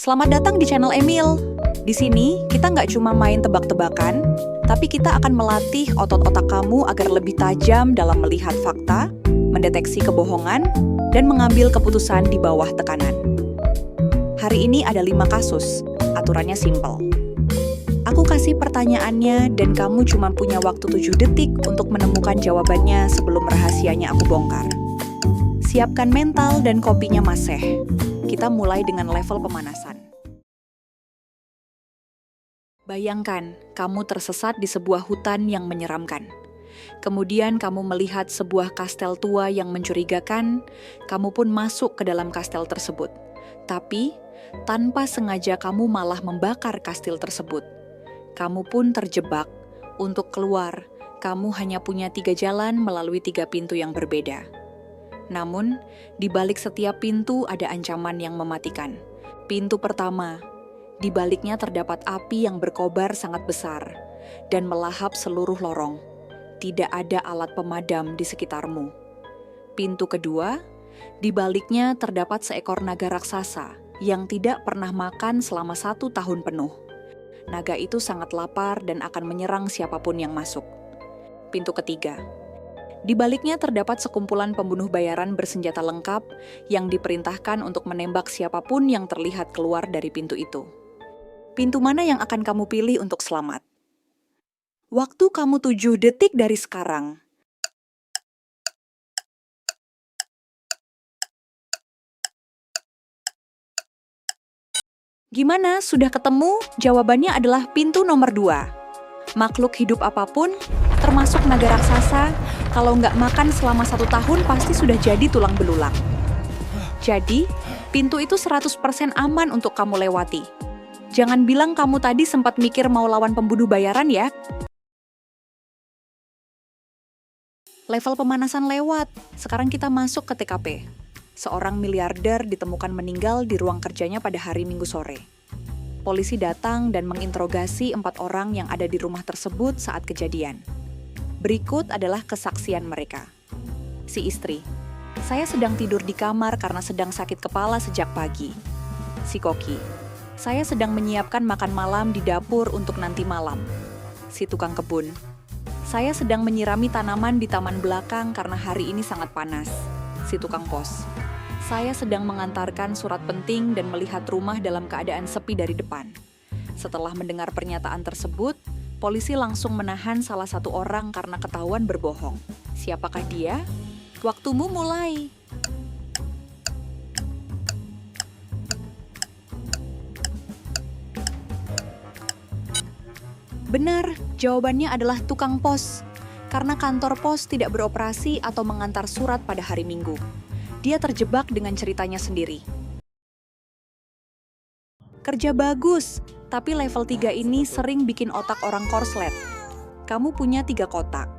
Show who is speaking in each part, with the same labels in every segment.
Speaker 1: Selamat datang di channel Emil. Di sini, kita nggak cuma main tebak-tebakan, tapi kita akan melatih otot-otak kamu agar lebih tajam dalam melihat fakta, mendeteksi kebohongan, dan mengambil keputusan di bawah tekanan. Hari ini ada 5 kasus, aturannya simpel. Aku kasih pertanyaannya dan kamu cuma punya waktu 7 detik untuk menemukan jawabannya sebelum rahasianya aku bongkar. Siapkan mental dan kopinya Maseh. Kita mulai dengan level pemanasan. Bayangkan, kamu tersesat di sebuah hutan yang menyeramkan. Kemudian kamu melihat sebuah kastel tua yang mencurigakan, kamu pun masuk ke dalam kastel tersebut. Tapi, tanpa sengaja kamu malah membakar kastil tersebut. Kamu pun terjebak. Untuk keluar, kamu hanya punya 3 jalan melalui 3 pintu yang berbeda. Namun, di balik setiap pintu ada ancaman yang mematikan. Pintu pertama, di baliknya terdapat api yang berkobar sangat besar dan melahap seluruh lorong. Tidak ada alat pemadam di sekitarmu. Pintu kedua, di baliknya terdapat seekor naga raksasa yang tidak pernah makan selama 1 tahun penuh. Naga itu sangat lapar dan akan menyerang siapapun yang masuk. Pintu ketiga, di baliknya terdapat sekumpulan pembunuh bayaran bersenjata lengkap yang diperintahkan untuk menembak siapapun yang terlihat keluar dari pintu itu. Pintu mana yang akan kamu pilih untuk selamat? Waktu kamu 7 detik dari sekarang. Gimana? Sudah ketemu? Jawabannya adalah pintu nomor 2. Makhluk hidup apapun, termasuk naga raksasa, kalau nggak makan selama 1 tahun pasti sudah jadi tulang belulang. Jadi, pintu itu 100% aman untuk kamu lewati. Jangan bilang kamu tadi sempat mikir mau lawan pembunuh bayaran ya. Level pemanasan lewat, sekarang kita masuk ke TKP. Seorang miliarder ditemukan meninggal di ruang kerjanya pada hari Minggu sore. Polisi datang dan menginterogasi 4 orang yang ada di rumah tersebut saat kejadian. Berikut adalah kesaksian mereka. Si istri, saya sedang tidur di kamar karena sedang sakit kepala sejak pagi. Si koki, saya sedang menyiapkan makan malam di dapur untuk nanti malam. Si tukang kebun, saya sedang menyirami tanaman di taman belakang karena hari ini sangat panas. Si tukang pos, saya sedang mengantarkan surat penting dan melihat rumah dalam keadaan sepi dari depan. Setelah mendengar pernyataan tersebut, polisi langsung menahan salah satu orang karena ketahuan berbohong. Siapakah dia? Waktumu mulai. Benar, jawabannya adalah tukang pos. Karena kantor pos tidak beroperasi atau mengantar surat pada hari Minggu. Dia terjebak dengan ceritanya sendiri. Kerja bagus, tapi level 3 ini sering bikin otak orang korslet. Kamu punya 3 kotak.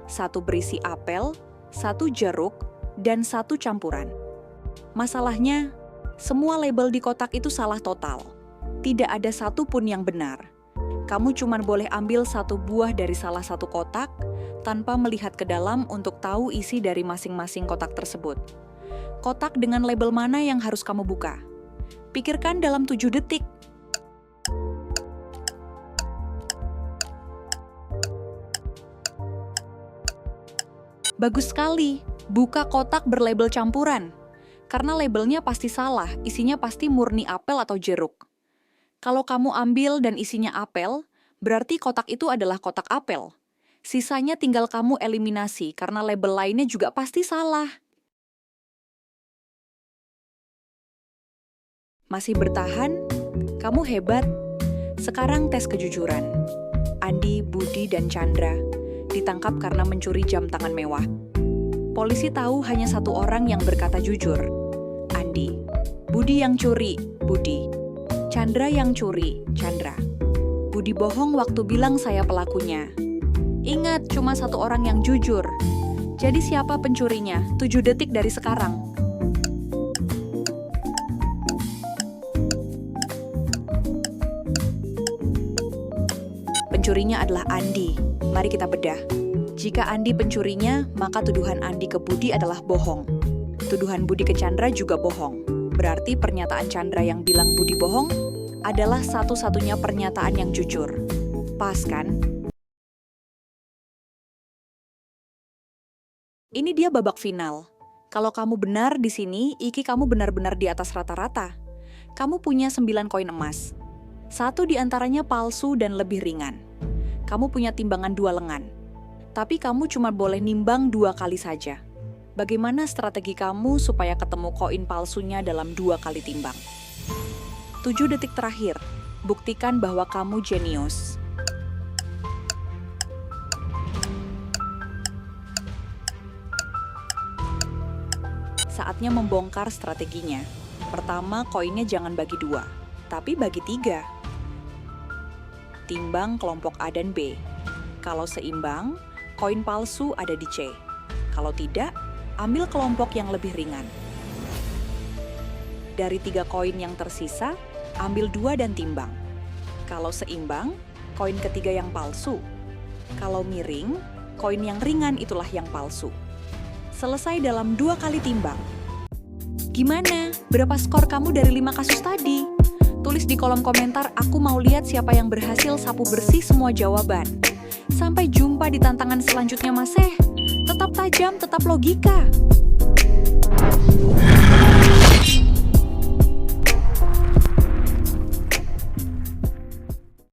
Speaker 1: 1 berisi apel, 1 jeruk, dan 1 campuran. Masalahnya, semua label di kotak itu salah total. Tidak ada satu pun yang benar. Kamu cuma boleh ambil 1 buah dari salah satu kotak tanpa melihat ke dalam untuk tahu isi dari masing-masing kotak tersebut. Kotak dengan label mana yang harus kamu buka? Pikirkan dalam 7 detik. Bagus sekali, buka kotak berlabel campuran. Karena labelnya pasti salah, isinya pasti murni apel atau jeruk. Kalau kamu ambil dan isinya apel, berarti kotak itu adalah kotak apel. Sisanya tinggal kamu eliminasi karena label lainnya juga pasti salah. Masih bertahan? Kamu hebat. Sekarang tes kejujuran. Andi, Budi, dan Chandra ditangkap karena mencuri jam tangan mewah. Polisi tahu hanya 1 orang yang berkata jujur. Andi. Budi yang curi, Budi. Chandra yang curi, Chandra. Budi bohong waktu bilang saya pelakunya. Ingat, cuma 1 orang yang jujur. Jadi siapa pencurinya? 7 detik dari sekarang. Pencurinya adalah Andi. Mari kita bedah. Jika Andi pencurinya, maka tuduhan Andi ke Budi adalah bohong. Tuduhan Budi ke Chandra juga bohong. Berarti pernyataan Chandra yang bilang Budi bohong adalah satu-satunya pernyataan yang jujur. Pas kan? Ini dia babak final. Kalau kamu benar di sini, Iki kamu benar-benar di atas rata-rata. Kamu punya 9 koin emas. 1 di antaranya palsu dan lebih ringan. Kamu punya timbangan 2 lengan. Tapi kamu cuma boleh nimbang 2 kali saja. Bagaimana strategi kamu supaya ketemu koin palsunya dalam 2 kali timbang? 7 detik terakhir. Buktikan bahwa kamu jenius. Saatnya membongkar strateginya. Pertama, koinnya jangan bagi 2, tapi bagi 3. Timbang kelompok A dan B. Kalau seimbang, koin palsu ada di C. Kalau tidak, ambil kelompok yang lebih ringan. Dari 3 koin yang tersisa, ambil 2 dan timbang. Kalau seimbang, koin ketiga yang palsu. Kalau miring, koin yang ringan itulah yang palsu. Selesai dalam 2 kali timbang. Gimana? Berapa skor kamu dari 5 kasus tadi? Tulis di kolom komentar, aku mau lihat siapa yang berhasil sapu bersih semua jawaban. Sampai jumpa di tantangan selanjutnya, Maseh. Tetap tajam, tetap logika.